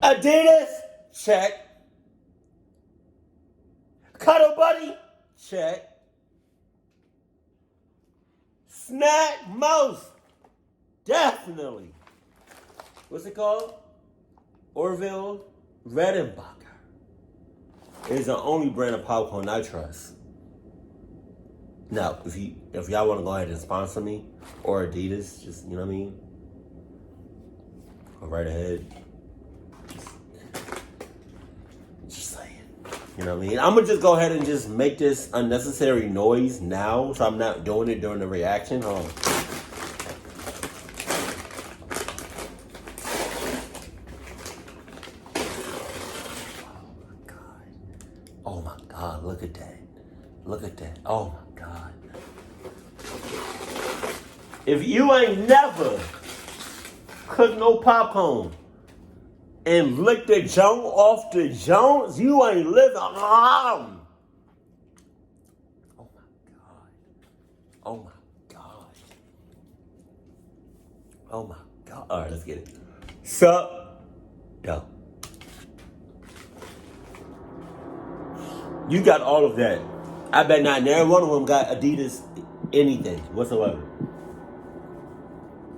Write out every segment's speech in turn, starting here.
Adidas, check. Cuddle Buddy, check. Snack Mouse, definitely. What's it called? Orville Redenbacher. It is the only brand of popcorn I trust. Now, if y'all want to go ahead and sponsor me or Adidas, just you know what I mean, go right ahead. Just saying, you know what I mean. I'm gonna just go ahead and just make this unnecessary noise now, so I'm not doing it during the reaction. Hold on. Oh my God, look at that. Look at that. Oh my God. If you ain't never cooked no popcorn and lick the junk off the Jones, you ain't living. Oh my God. Oh my God. Oh my God. All right, let's get it. Sup? Yo. You got all of that. I bet not every one of them got Adidas anything whatsoever.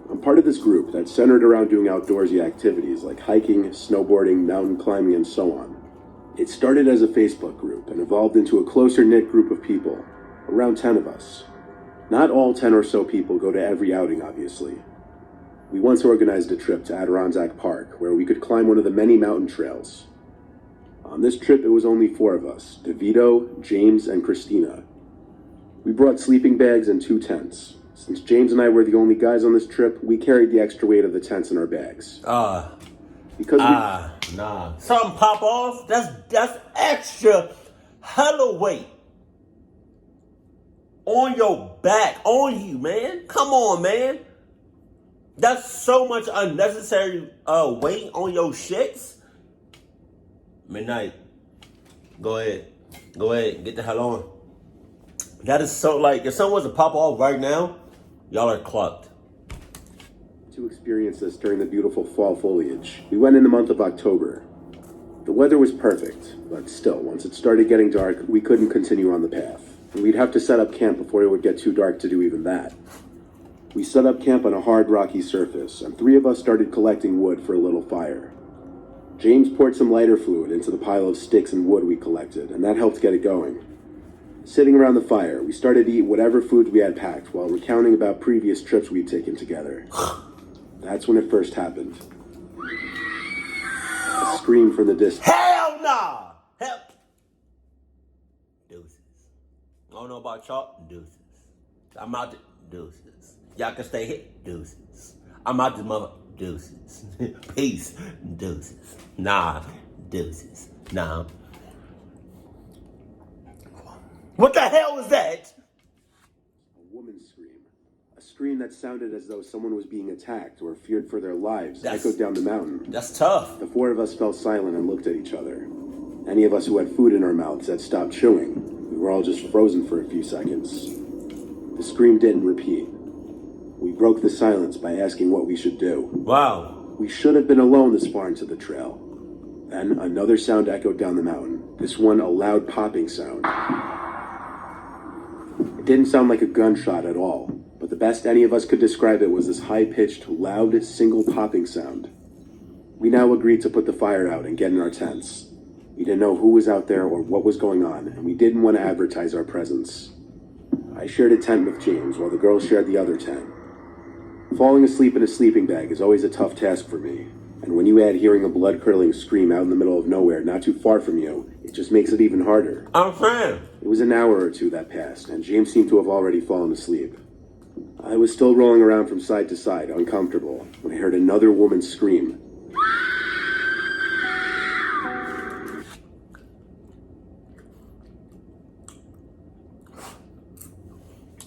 I'm part of this group that's centered around doing outdoorsy activities like hiking, snowboarding, mountain climbing, and so on. It started as a Facebook group and evolved into a closer-knit group of people, around 10 of us. Not all 10 or so people go to every outing, obviously. We once organized a trip to Adirondack Park where we could climb one of the many mountain trails. On this trip, it was only 4 of us, DeVito, James, and Christina. We brought sleeping bags and 2 tents. Since James and I were the only guys on this trip, we carried the extra weight of the tents in our bags. Nah. Something pop off? That's extra hella weight on your back, on you, man. Come on, man. That's so much unnecessary weight on your shits. Midnight. Go ahead. Get the hell on. That is so, like, if someone was to pop off right now, y'all are clucked. To experience this during the beautiful fall foliage, we went in the month of October. The weather was perfect, but still, once it started getting dark, we couldn't continue on the path. And we'd have to set up camp before it would get too dark to do even that. We set up camp on a hard, rocky surface, and 3 of us started collecting wood for a little fire. James poured some lighter fluid into the pile of sticks and wood we collected, and that helped get it going. Sitting around the fire, we started to eat whatever food we had packed while recounting about previous trips we'd taken together. That's when it first happened. A scream from the distance. Hell nah! Hell. Deuces. I don't know about y'all. Deuces. I'm out the deuces. Y'all can stay here. Deuces. I'm out the mother. Deuces. Peace. Deuces. Nah. Deuces. Nah. What the hell was that? A woman's scream. A scream that sounded as though someone was being attacked or feared for their lives echoed down the mountain. That's tough. The 4 of us fell silent and looked at each other. Any of us who had food in our mouths had stopped chewing. We were all just frozen for a few seconds. The scream didn't repeat. We broke the silence by asking what we should do. Wow. We should have been alone this far into the trail. Then another sound echoed down the mountain. This one a loud popping sound. It didn't sound like a gunshot at all, but the best any of us could describe it was this high-pitched, loud, single popping sound. We now agreed to put the fire out and get in our tents. We didn't know who was out there or what was going on, and we didn't want to advertise our presence. I shared a tent with James, while the girls shared the other tent. Falling asleep in a sleeping bag is always a tough task for me, and when you add hearing a blood-curdling scream out in the middle of nowhere not too far from you, it just makes it even harder. I'm fine. It was an hour or 2 that passed, and James seemed to have already fallen asleep. I was still rolling around from side to side, uncomfortable, when I heard another woman scream.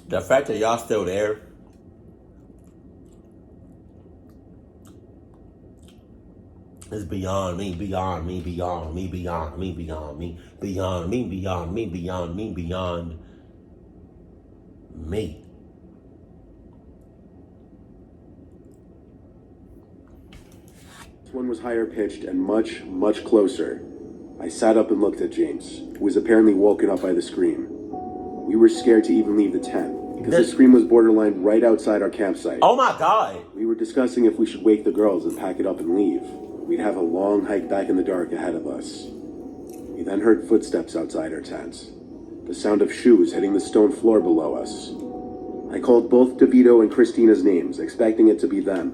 The fact that y'all still there is beyond me, beyond me, beyond me, beyond me, beyond me, beyond me, beyond me, beyond me, beyond me. one was higher pitched and much, much closer. I sat up and looked at James, who was apparently woken up by the scream. We were scared to even leave the tent, because the scream was borderline right outside our campsite. Oh my God. We were discussing if we should wake the girls and pack it up and leave. We'd have a long hike back in the dark ahead of us. We then heard footsteps outside our tent. The sound of shoes hitting the stone floor below us. I called both DeVito and Christina's names, expecting it to be them.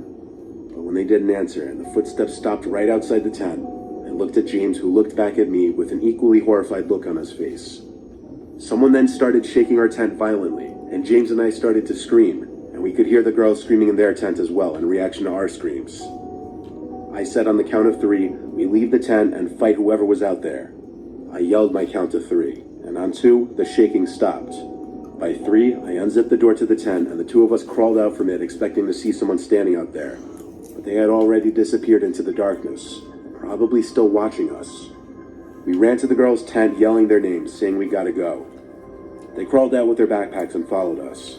But when they didn't answer and the footsteps stopped right outside the tent, I looked at James, who looked back at me with an equally horrified look on his face. Someone then started shaking our tent violently, and James and I started to scream, and we could hear the girls screaming in their tent as well in reaction to our screams. I said on the count of 3, we leave the tent and fight whoever was out there. I yelled my count to 3, and on 2, the shaking stopped. By 3, I unzipped the door to the tent, and the 2 of us crawled out from it, expecting to see someone standing out there. But they had already disappeared into the darkness, probably still watching us. We ran to the girls' tent, yelling their names, saying we gotta go. They crawled out with their backpacks and followed us.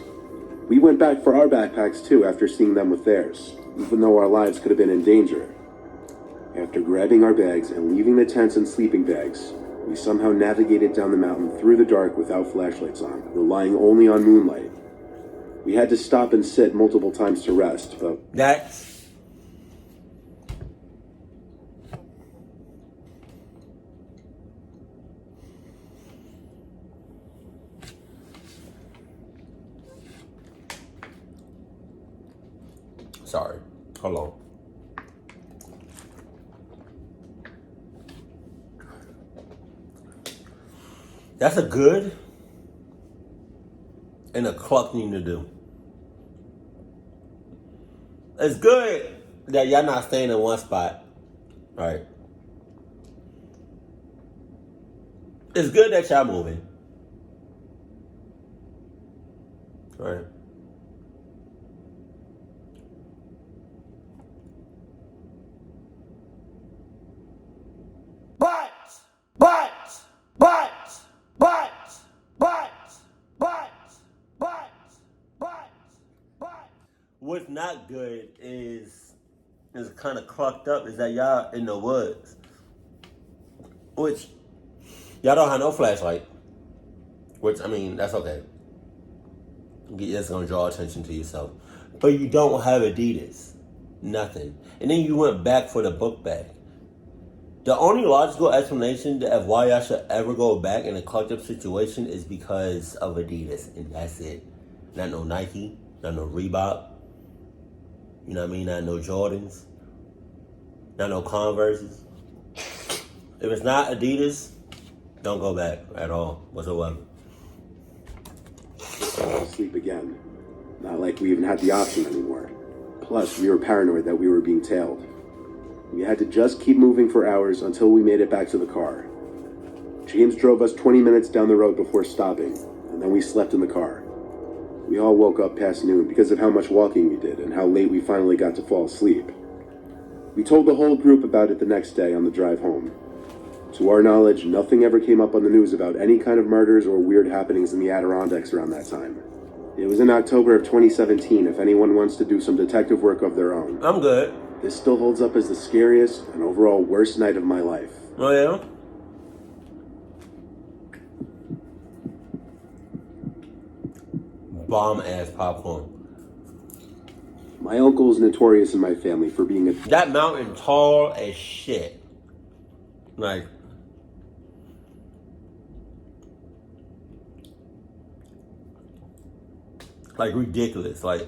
We went back for our backpacks too after seeing them with theirs, even though our lives could have been in danger. After grabbing our bags and leaving the tents and sleeping bags, we somehow navigated down the mountain through the dark without flashlights on, relying only on moonlight. We had to stop and sit multiple times to rest, but That's... Sorry. Hold on. That's a good and a cluck thing to do. It's good that y'all not staying in one spot, right? It's good that y'all moving, right? What's not good is kind of clucked up is that y'all in the woods, which y'all don't have no flashlight, which, I mean, that's okay. It's gonna draw attention to yourself, but you don't have Adidas, nothing. And then you went back for the book bag. The only logical explanation of why y'all should ever go back in a clucked up situation is because of Adidas, and that's it. Not no Nike, not no Reebok. You know what I mean? Not no Jordans. Not no Converses. If it's not Adidas, don't go back at all, whatsoever. sleep again. Not like we even had the option anymore. Plus, we were paranoid that we were being tailed. We had to just keep moving for hours until we made it back to the car. James drove us 20 minutes down the road before stopping, and then we slept in the car. We all woke up past noon because of how much walking we did and how late we finally got to fall asleep. We told the whole group about it the next day on the drive home. To our knowledge, nothing ever came up on the news about any kind of murders or weird happenings in the Adirondacks around that time. It was in October of 2017 if anyone wants to do some detective work of their own. I'm good. This still holds up as the scariest and overall worst night of my life. Oh, yeah? Bomb-ass popcorn. My uncle is notorious in my family for being a... That mountain tall as shit. Like ridiculous. Like,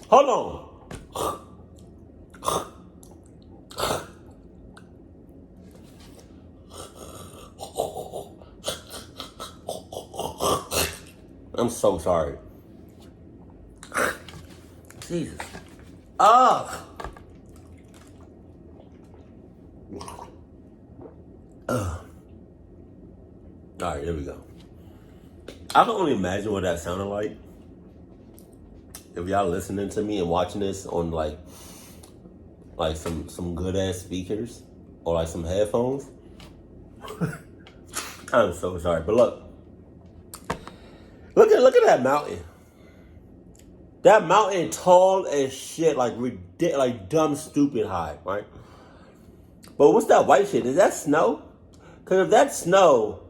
hold on. I'm so sorry. Jesus. Ugh. Alright, here we go. I can only imagine what that sounded like. If y'all listening to me and watching this on like some good ass speakers or like some headphones. I'm so sorry, but look at that mountain. That mountain tall as shit, like dumb, stupid high, right? But what's that white shit? Is that snow? Because if that's snow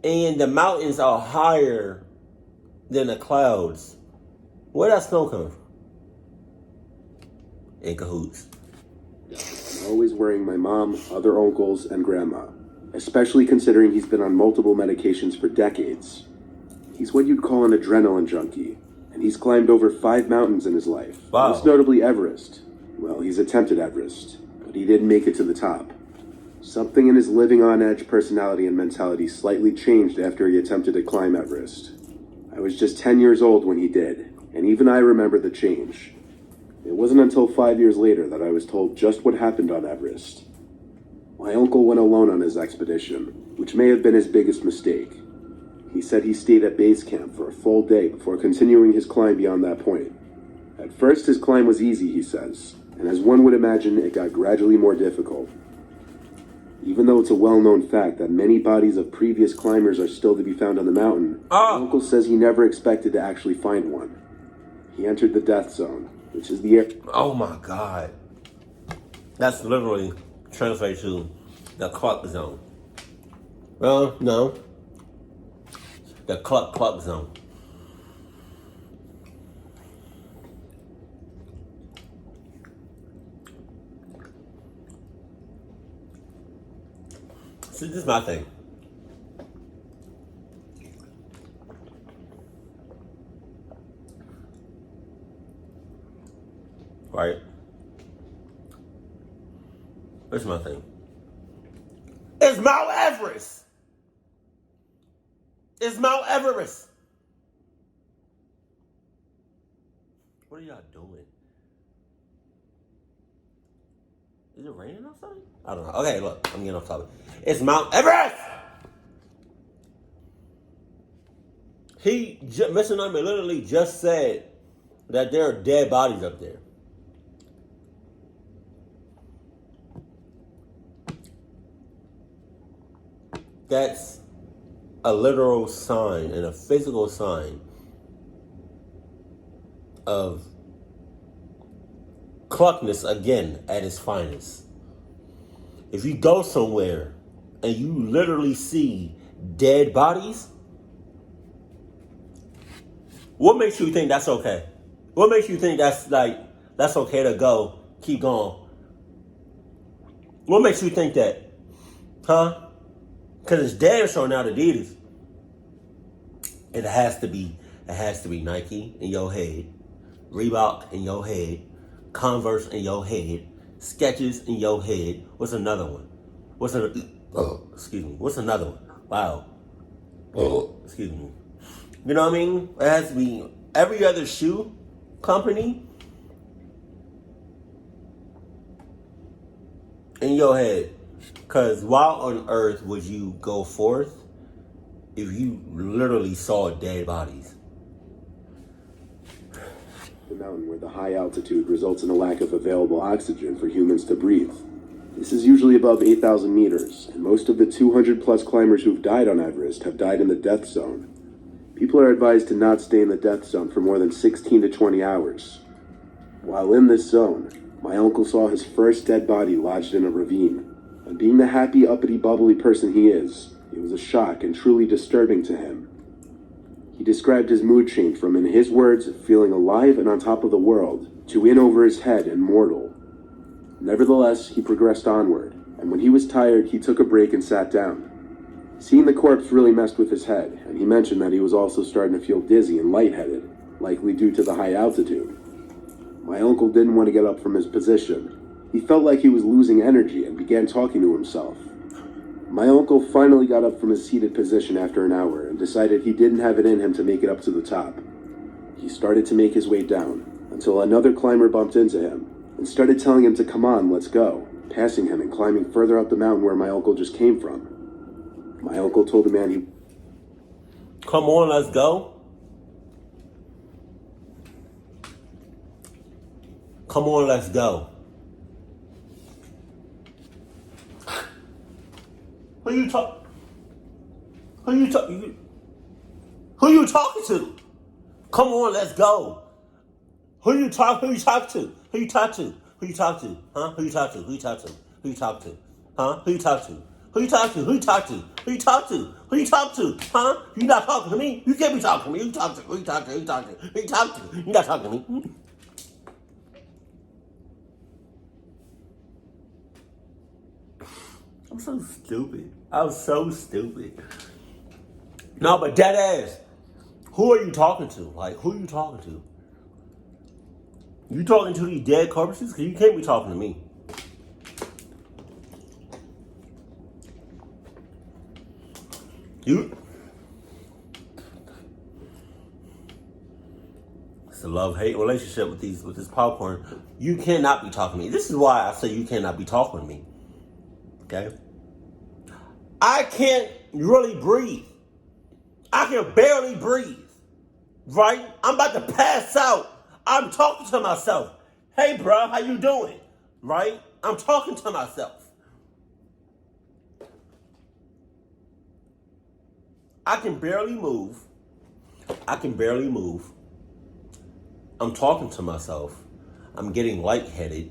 and the mountains are higher than the clouds, where that snow come from? In cahoots. I'm always worrying my mom, other uncles, and grandma, especially considering he's been on multiple medications for decades. He's what you'd call an adrenaline junkie, and he's climbed over 5 mountains in his life. Wow. Most notably Everest. Well, he's attempted Everest, but he didn't make it to the top. Something in his living on edge personality and mentality slightly changed after he attempted to climb Everest. I was just 10 years old when he did, and even I remember the change. It wasn't until 5 years later that I was told just what happened on Everest. My uncle went alone on his expedition, which may have been his biggest mistake. He said he stayed at base camp for a full day before continuing his climb beyond that point. At first his climb was easy, he says, and as one would imagine, it got gradually more difficult. Even though it's a well-known fact that many bodies of previous climbers are still to be found on the mountain, my uncle says he never expected to actually find one. He entered the death zone, which is the area. Oh my God. That's literally translated to the cluck zone. Well, no. The cluck zone. See, this is my thing. Right? This is my thing. It's Mount Everest. It's Mount Everest. What are y'all doing? Is it raining outside? I don't know. Okay, look, I'm getting off topic. It's Mount Everest! Mr. Nightmare literally just said that there are dead bodies up there. That's a literal sign and a physical sign of cluckness again at its finest. If you go somewhere and you literally see dead bodies, what makes you think that's okay? What makes you think that's okay to go, keep going? What makes you think that? Huh? Because it's damn sure not Adidas. It has to be Nike in your head, Reebok in your head, Converse in your head, Skechers in your head. What's another one? What's another one? Wow. Excuse me. You know what I mean? It has to be every other shoe company in your head. Because why on earth would you go forth if you literally saw dead bodies? The mountain where the high altitude results in a lack of available oxygen for humans to breathe. This is usually above 8,000 meters, and most of the 200 plus climbers who've died on Everest have died in the death zone. People are advised to not stay in the death zone for more than 16 to 20 hours. While in this zone, my uncle saw his first dead body lodged in a ravine. And being the happy, uppity, bubbly person he is, it was a shock and truly disturbing to him. He described his mood change from, in his words, feeling alive and on top of the world, to in over his head and mortal. Nevertheless, he progressed onward, and when he was tired, he took a break and sat down. Seeing the corpse really messed with his head, and he mentioned that he was also starting to feel dizzy and lightheaded, likely due to the high altitude. My uncle didn't want to get up from his position. He felt like he was losing energy and began talking to himself. My uncle finally got up from his seated position after an hour and decided he didn't have it in him to make it up to the top. He started to make his way down until another climber bumped into him and started telling him to come on, let's go, passing him and climbing further up the mountain where my uncle just came from. My uncle told the man he... Come on, let's go. Come on, let's go. Who you talking to? Come on, let's go. Who you talk to? Who you talk to? Huh? Who you talk to? Who you talk to? Who you talk to? Huh? Who you talk to? Who you talk to? Who you talk to? Who you talk to? Who you talk to? Huh? You not talking to me? You can't be talking to me. Who you talk to? Who you talk to? Who you talk to? Who you talk to? You not talking to me. I'm so stupid. I'm so stupid. No, but dead ass. Who are you talking to? Like, who are you talking to? You talking to these dead corpses? Because you can't be talking to me. It's a love-hate relationship with this popcorn. You cannot be talking to me. This is why I say you cannot be talking to me. Okay? I can't really breathe. I can barely breathe. Right? I'm about to pass out. I'm talking to myself. Hey, bro, how you doing? Right? I'm talking to myself. I can barely move. I'm talking to myself. I'm getting lightheaded.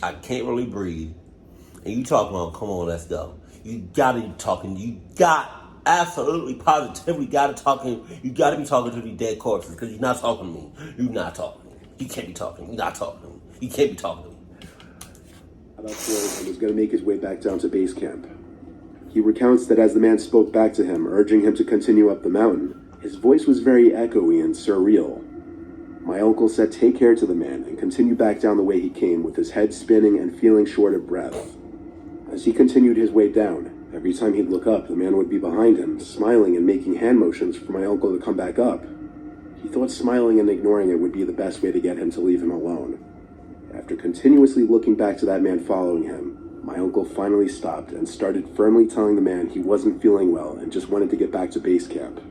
I can't really breathe. And you talking about, come on, let's go. You gotta be talking. You absolutely positively you gotta be talking to these dead corpses because you're not talking to me. You're not talking to me. You can't be talking. You're not talking to me. You can't be talking to me. About Floyd and was going to make his way back down to base camp. He recounts that as the man spoke back to him, urging him to continue up the mountain, his voice was very echoey and surreal. My uncle said take care to the man and continue back down the way he came with his head spinning and feeling short of breath. As he continued his way down, every time he'd look up, the man would be behind him, smiling and making hand motions for my uncle to come back up. He thought smiling and ignoring it would be the best way to get him to leave him alone. After continuously looking back to that man following him, my uncle finally stopped and started firmly telling the man he wasn't feeling well and just wanted to get back to base camp.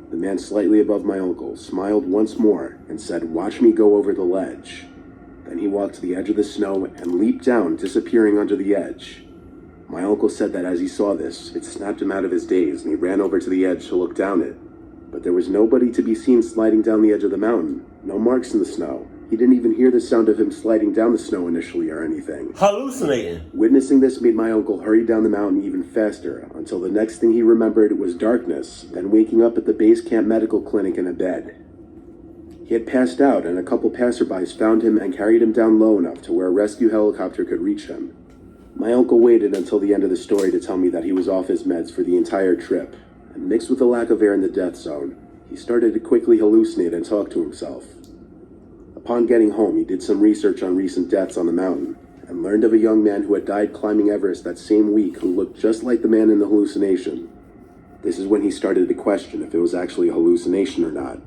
The man slightly above my uncle smiled once more and said, "Watch me go over the ledge." Then he walked to the edge of the snow and leaped down, disappearing under the edge. My uncle said that as he saw this, it snapped him out of his daze and he ran over to the edge to look down it. But there was nobody to be seen sliding down the edge of the mountain. No marks in the snow. He didn't even hear the sound of him sliding down the snow initially or anything. Hallucinating. Witnessing this made my uncle hurry down the mountain even faster until the next thing he remembered was darkness, then waking up at the base camp medical clinic in a bed. He had passed out and a couple passerbys found him and carried him down low enough to where a rescue helicopter could reach him. My uncle waited until the end of the story to tell me that he was off his meds for the entire trip, and mixed with the lack of air in the death zone, he started to quickly hallucinate and talk to himself. Upon getting home, he did some research on recent deaths on the mountain, and learned of a young man who had died climbing Everest that same week who looked just like the man in the hallucination. This is when he started to question if it was actually a hallucination or not.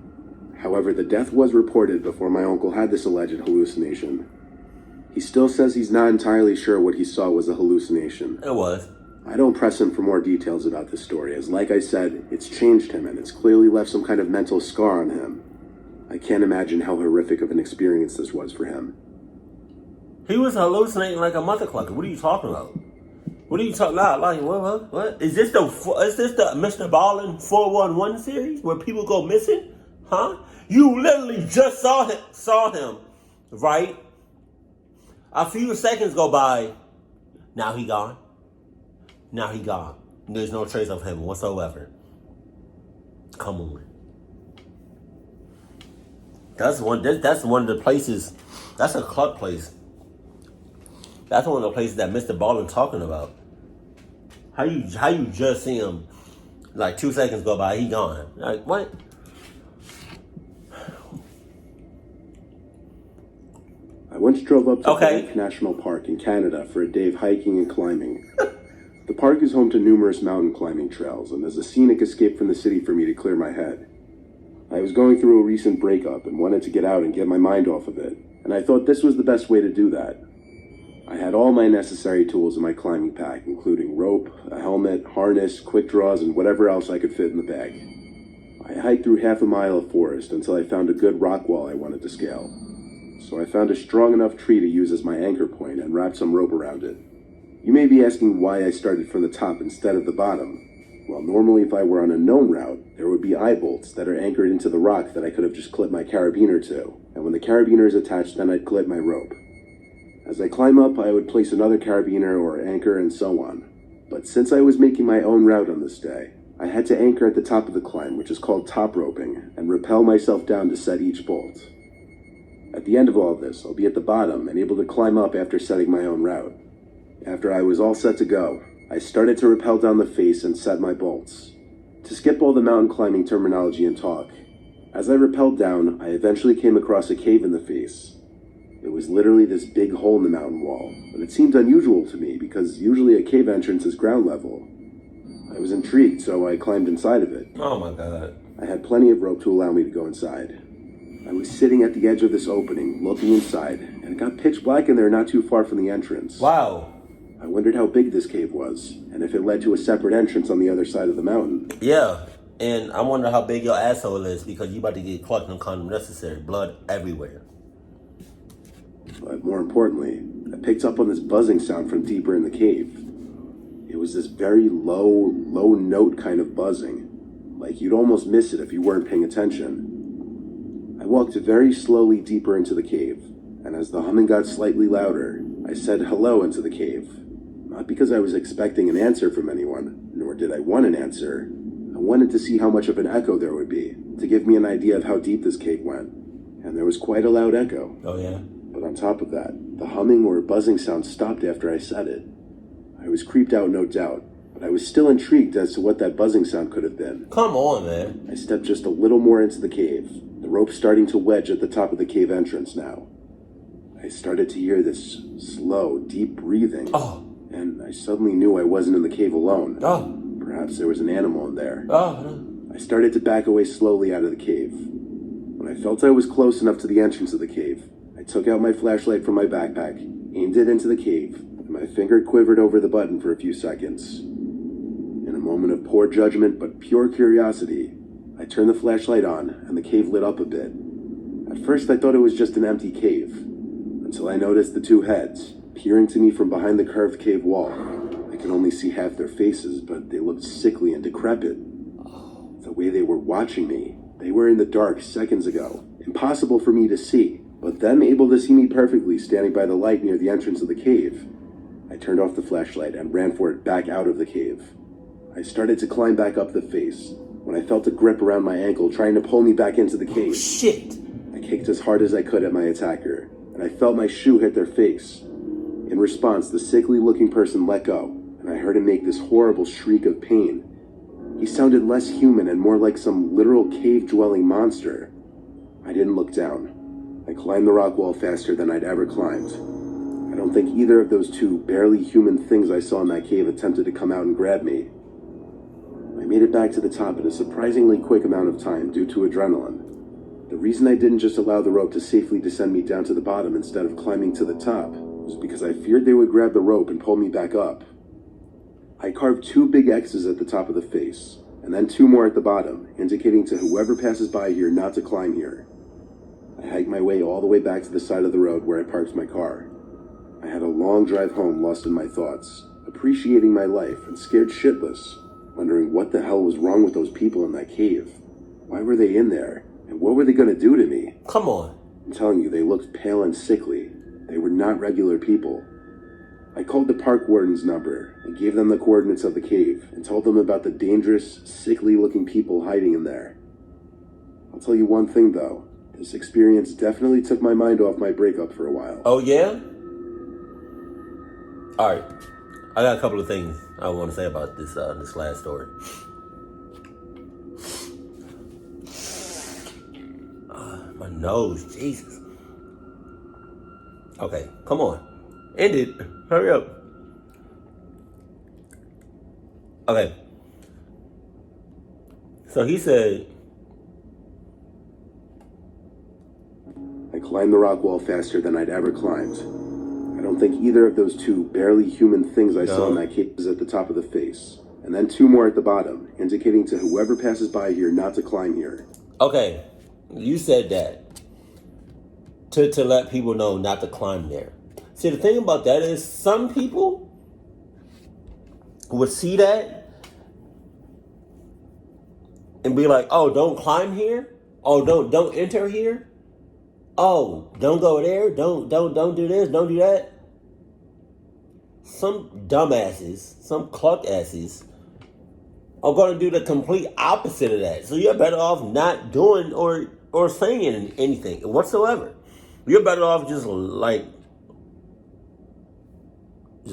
However, the death was reported before my uncle had this alleged hallucination. He still says he's not entirely sure what he saw was a hallucination. It was. I don't press him for more details about this story, as like I said, it's changed him and it's clearly left some kind of mental scar on him. I can't imagine how horrific of an experience this was for him. He was hallucinating like a mother clucker. What are you talking about? What are you talking about? Like, what? Is this the Mr. Ballin 411 series where people go missing? Huh? You literally just saw him, right? A few seconds go by. Now he gone. There's no trace of him whatsoever. Come on. That's one of the places. That's a club place. That's one of the places that Mr. Ballin talking about. How you just see him, like 2 seconds go by, he gone. Like what? I once drove up to Banff National Park in Canada for a day of hiking and climbing. The park is home to numerous mountain climbing trails, and there's a scenic escape from the city for me to clear my head. I was going through a recent breakup and wanted to get out and get my mind off of it, and I thought this was the best way to do that. I had all my necessary tools in my climbing pack, including rope, a helmet, harness, quick draws, and whatever else I could fit in the bag. I hiked through half a mile of forest until I found a good rock wall I wanted to scale. So I found a strong enough tree to use as my anchor point and wrapped some rope around it. You may be asking why I started from the top instead of the bottom. Well, normally if I were on a known route, there would be eye bolts that are anchored into the rock that I could have just clipped my carabiner to. And when the carabiner is attached, then I'd clip my rope. As I climb up, I would place another carabiner or anchor and so on. But since I was making my own route on this day, I had to anchor at the top of the climb, which is called top roping, and rappel myself down to set each bolt. At the end of all of this, I'll be at the bottom and able to climb up after setting my own route. After I was all set to go, I started to rappel down the face and set my bolts. To skip all the mountain climbing terminology and talk, as I rappelled down, I eventually came across a cave in the face. It was literally this big hole in the mountain wall, but it seemed unusual to me because usually a cave entrance is ground level. I was intrigued, so I climbed inside of it. Oh my God. I had plenty of rope to allow me to go inside. I was sitting at the edge of this opening, looking inside, and it got pitch black in there not too far from the entrance. Wow. I wondered how big this cave was, and if it led to a separate entrance on the other side of the mountain. Yeah, and I wonder how big your asshole is because you about to get caught in unnecessary blood everywhere. But more importantly, I picked up on this buzzing sound from deeper in the cave. It was this very low note kind of buzzing, like you'd almost miss it if you weren't paying attention. I walked very slowly deeper into the cave, and as the humming got slightly louder, I said hello into the cave. Not because I was expecting an answer from anyone, nor did I want an answer. I wanted to see how much of an echo there would be, to give me an idea of how deep this cave went. And there was quite a loud echo. Oh yeah? But on top of that, the humming or buzzing sound stopped after I said it. I was creeped out, no doubt, but I was still intrigued as to what that buzzing sound could have been. Come on, man. I stepped just a little more into the cave, the rope starting to wedge at the top of the cave entrance now. I started to hear this slow, deep breathing, and I suddenly knew I wasn't in the cave alone. Perhaps there was an animal in there. I started to back away slowly out of the cave. When I felt I was close enough to the entrance of the cave, I took out my flashlight from my backpack, aimed it into the cave, and my finger quivered over the button for a few seconds. In a moment of poor judgment but pure curiosity, I turned the flashlight on, and the cave lit up a bit. At first I thought it was just an empty cave, until I noticed the two heads, peering to me from behind the curved cave wall. I could only see half their faces, but they looked sickly and decrepit. The way they were watching me, they were in the dark seconds ago, impossible for me to see, but them able to see me perfectly standing by the light near the entrance of the cave. I turned off the flashlight and ran for it back out of the cave. I started to climb back up the face, when I felt a grip around my ankle trying to pull me back into the cave. Shit! I kicked as hard as I could at my attacker, and I felt my shoe hit their face. In response, the sickly-looking person let go, and I heard him make this horrible shriek of pain. He sounded less human and more like some literal cave-dwelling monster. I didn't look down. I climbed the rock wall faster than I'd ever climbed. I don't think either of those two barely human things I saw in that cave attempted to come out and grab me. I made it back to the top in a surprisingly quick amount of time due to adrenaline. The reason I didn't just allow the rope to safely descend me down to the bottom instead of climbing to the top was because I feared they would grab the rope and pull me back up. I carved 2 big X's at the top of the face, and then 2 more at the bottom, indicating to whoever passes by here not to climb here. I hiked my way all the way back to the side of the road where I parked my car. I had a long drive home lost in my thoughts, appreciating my life and scared shitless, wondering what the hell was wrong with those people in that cave. Why were they in there? And what were they going to do to me? Come on. I'm telling you, they looked pale and sickly. They were not regular people. I called the park warden's number and gave them the coordinates of the cave and told them about the dangerous, sickly-looking people hiding in there. I'll tell you one thing, though. This experience definitely took my mind off my breakup for a while. Oh, yeah? Alright. I got a couple of things I want to say about this last story. My nose, Jesus. Okay, come on. End it. Hurry up. Okay. So he said, I climbed the rock wall faster than I'd ever climbed. I don't think either of those 2 barely human things I saw in that cave was at the top of the face, and then 2 more at the bottom, indicating to whoever passes by here not to climb here. okay, you said that to let people know not to climb there. See, the thing about that is some people would see that and be like, oh, don't climb here. Oh, don't enter here. Oh, don't go there. Don't do this. Don't do that. some dumbasses, some cluck asses are going to do the complete opposite of that. So you're better off not doing or saying anything whatsoever. You're better off just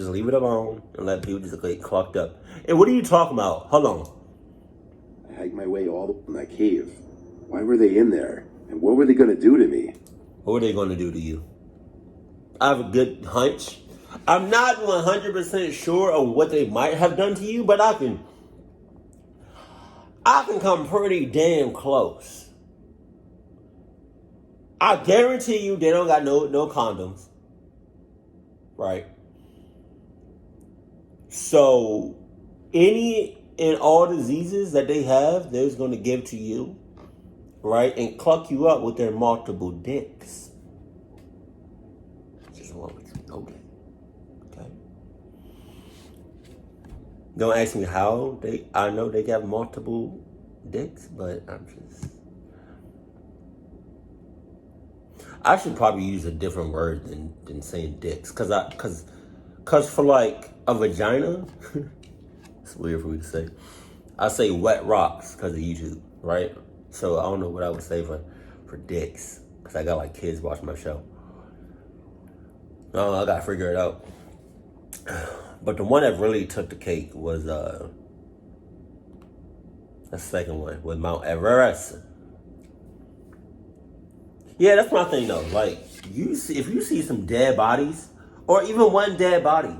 leave it alone and let people just get clucked up. And what are you talking about? Hold on. I hiked my way all the way in that cave. Why were they in there? And what were they going to do to me? What were they going to do to you? I have a good hunch. I'm not 100% sure on what they might have done to you, but I can come pretty damn close. I guarantee you they don't got no condoms. Right? So, any and all diseases that they have, they're going to give to you. Right? And cluck you up with their multiple dicks. Just want you to know that. Okay? Don't ask me how I know they got multiple dicks, but I should probably use a different word than saying dicks. Cause for like a vagina, it's weird for me to say. I say wet rocks because of YouTube, right? So I don't know what I would say for dicks. Cause I got like kids watching my show. Oh, I gotta figure it out. But the one that really took the cake was the second one with Mount Everest. Yeah, that's my thing though. Like, if you see some dead bodies, or even one dead body,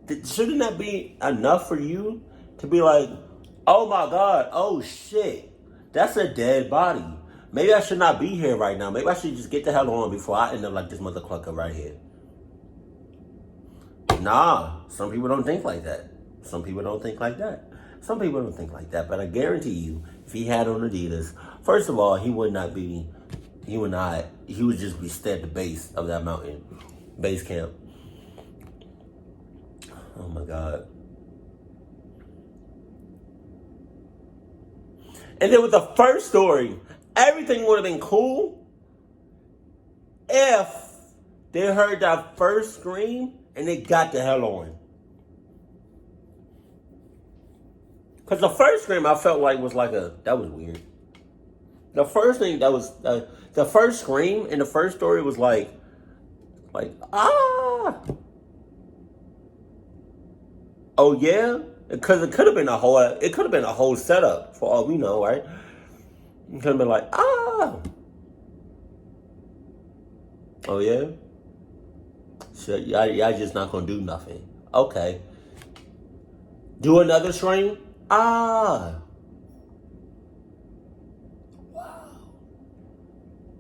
shouldn't that be enough for you to be like, oh my God, oh shit, that's a dead body. Maybe I should not be here right now. Maybe I should just get the hell on before I end up like this mother clucker right here. Nah, some people don't think like that. Some people don't think like that. Some people don't think like that. But I guarantee you, if he had on Adidas, first of all, he would just be stay at the base of that mountain. Base camp. Oh my God. And then with the first story, everything would have been cool if they heard that first scream and they got the hell on. Because the first scream I felt like was that was weird. The first thing the first scream in the first story was like, ah. Oh yeah? Because it could have been a whole setup for all we know, right? It could have been like, ah. Oh yeah? So y'all just not gonna do nothing. Okay. Do another scream? Ah. Wow.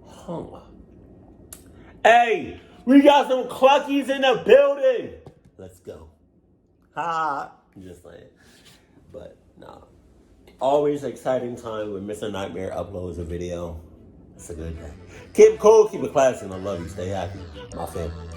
Huh. Hey, we got some cluckies in the building. Let's go. Ha. I'm just saying. But nah. Always exciting time when Mr. Nightmare uploads a video. It's a good day. Keep it cool, keep it classy, and I love you. Stay happy. My family.